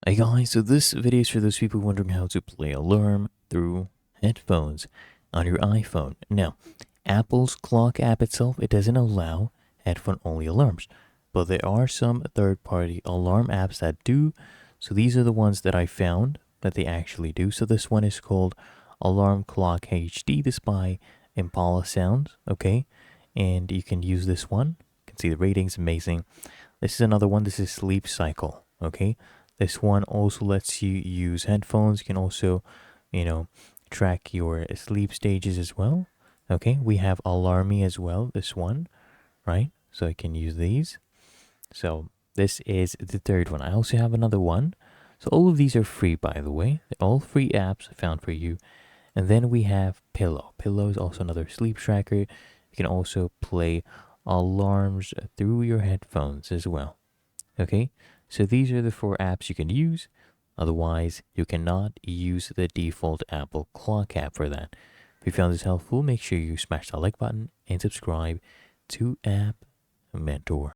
Hey guys, so this video is for those people wondering how to play alarm through headphones on your iPhone. Now, Apple's clock app itself, it doesn't allow headphone-only alarms, but there are some third-party alarm apps that do. So these are the ones that I found that they actually do. So this one is called Alarm Clock HD. This by Impala Sounds, okay? And you can use this one. You can see the ratings, amazing. This is another one. This is Sleep Cycle, okay? This one also lets you use headphones. You can also, track your sleep stages as well. Okay, we have Alarmy as well, this one, right? So I can use these. So this is the third one. I also have another one. So all of these are free, by the way. They're all free apps found for you. And then we have Pillow. Pillow is also another sleep tracker. You can also play alarms through your headphones as well. Okay, so these are the four apps you can use. Otherwise, you cannot use the default Apple Clock app for that. If you found this helpful, make sure you smash that like button and subscribe to App Mentor.